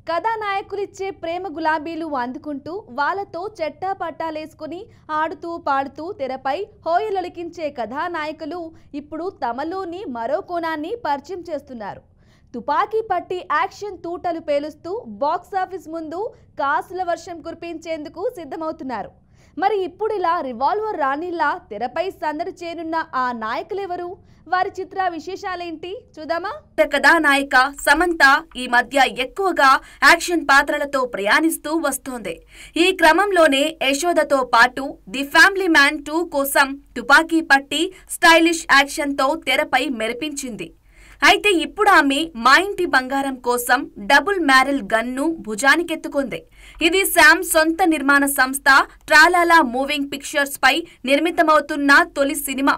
కథానాయకులిచ్చే ప్రేమ గులాబీలు అందుకుంటూ వాళ్ళతో చెట్టా పట్టాలేసుకుని ఆడుతూ పాడుతూ తెరపై హోయలొలికించే కథానాయకులు ఇప్పుడు తమలోని మరో కోణాన్ని పరిచయం చేస్తున్నారు. తుపాకీ పట్టి యాక్షన్ తూటలు పేలుస్తూ బాక్సాఫీస్ ముందు కాసుల వర్షం కురిపించేందుకు సిద్ధమవుతున్నారు. మరి ఇప్పుడు ఇలా రివాల్వర్ రాణిలా తెరపై సందడి చేయనున్న ఆ నాయకులెవరు? వారి చిత్ర విశేషాలేంటి చూద్దామా? కథానాయిక సమంత ఈ మధ్య ఎక్కువగా యాక్షన్ పాత్రలతో ప్రయాణిస్తూ వస్తోంది. ఈ క్రమంలోనే యశోదతో పాటు ది ఫ్యామిలీ మ్యాన్ 2 కోసం తుపాకీ పట్టి స్టైలిష్ యాక్షన్ తో తెరపై మెరిపించింది. అయితే ఇప్పుడు ఆమె మా ఇంటి బంగారం కోసం డబుల్ మ్యారెల్ గన్ను భుజానికెత్తుకుంది. ఇది శామ్ సొంత నిర్మాణ సంస్థ ట్రాలాలా మూవింగ్ పిక్చర్స్ పై నిర్మితమవుతున్న తొలి సినిమా.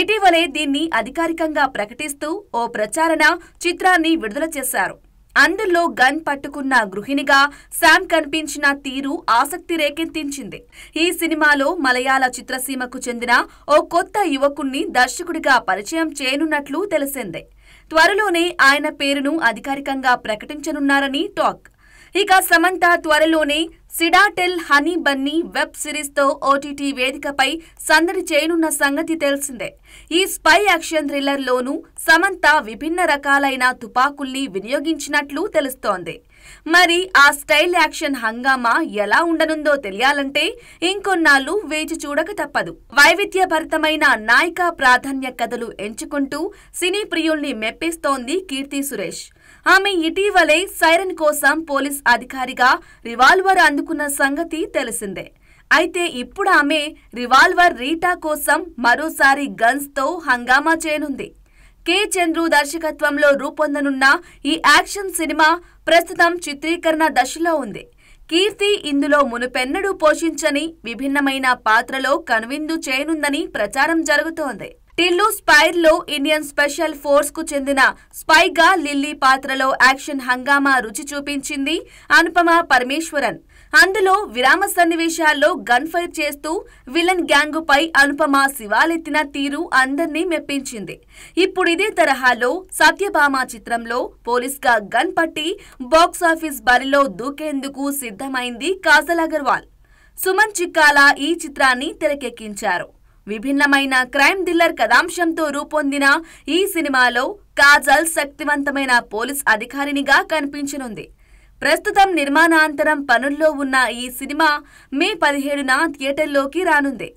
ఇటీవలే దీన్ని అధికారికంగా ప్రకటిస్తూ ఓ ప్రచారణ చిత్రాన్ని విడుదల చేశారు. అందులో గన్ పట్టుకున్న గృహిణిగా శామ్ కనిపించిన తీరు ఆసక్తి రేకెత్తించింది. ఈ సినిమాలో మలయాళ చిత్రసీమకు చెందిన ఓ కొత్త యువకుణ్ణి దర్శకుడిగా పరిచయం చేయనున్నట్లు తెలిసిందే. త్వరలోనే ఆయన పేరును అధికారికంగా ప్రకటించనున్నారని టాక్. ఇక సమంత త్వరలోనే సిడాటెల్ హనీ బన్నీ వెబ్ సిరీస్ తో ఓటీటీ వేదికపై సందడి చేయనున్న సంగతి తెలిసిందే. ఈ స్పై యాక్షన్ థ్రిల్లర్ లోనూ సమంత విభిన్న రకాలైన తుపాకుల్ని వినియోగించినట్లు తెలుస్తోంది. మరి ఆ స్టైల్ యాక్షన్ హంగామా ఎలా ఉండనుందో తెలియాలంటే ఇంకొన్నాళ్లు వేచి చూడక తప్పదు. వైవిధ్యభరితమైన నాయికా ప్రాధాన్య కథలు ఎంచుకుంటూ సినీ ప్రియుల్ని మెప్పిస్తోంది కీర్తి సురేష్. ఆమె ఇటీవలే సైరన్ కోసం పోలీస్ అధికారిగా రివాల్వర్ అందుకున్న సంగతి తెలిసిందే. అయితే ఇప్పుడు ఆమె రివాల్వర్ రీటా కోసం మరోసారి గన్స్ తో హంగామా చేయనుంది. కె చంద్రు దర్శకత్వంలో రూపొందనున్న ఈ యాక్షన్ సినిమా ప్రస్తుతం చిత్రీకరణ దశలో ఉంది. కీర్తి ఇందులో మునుపెన్నడూ పోషించని విభిన్నమైన పాత్రలో కనువిందు చేయనుందని ప్రచారం జరుగుతోంది. టిల్లు స్పైర్ లో ఇండియన్ స్పెషల్ ఫోర్స్ కు చెందిన స్పైగా లిల్లీ పాత్రలో యాక్షన్ హంగామా రుచి చూపించింది అనుపమ పరమేశ్వరన్. అందులో విరామ సన్నివేశాల్లో గన్ ఫైర్ చేస్తూ విలన్ గ్యాంగుపై అనుపమ శివాలెత్తిన తీరు అందర్నీ మెప్పించింది. ఇప్పుడు ఇదే తరహాలో సత్యభామ చిత్రంలో పోలీస్ గా గన్ పట్టి బాక్సాఫీస్ బరిలో దూకేందుకు సిద్ధమైంది కాజల్ అగర్వాల్. సుమన్ చిక్కాల ఈ చిత్రాన్ని తెరకెక్కించారు. విభిన్నమైన క్రైమ్ థ్రిల్లర్ కథాంశంతో రూపొందిన ఈ సినిమాలో కాజల్ శక్తివంతమైన పోలీస్ అధికారినిగా కనిపించనుంది. ప్రస్తుతం నిర్మాణాంతరం పనుల్లో ఉన్న ఈ సినిమా మే 17న థియేటర్లోకి రానుంది.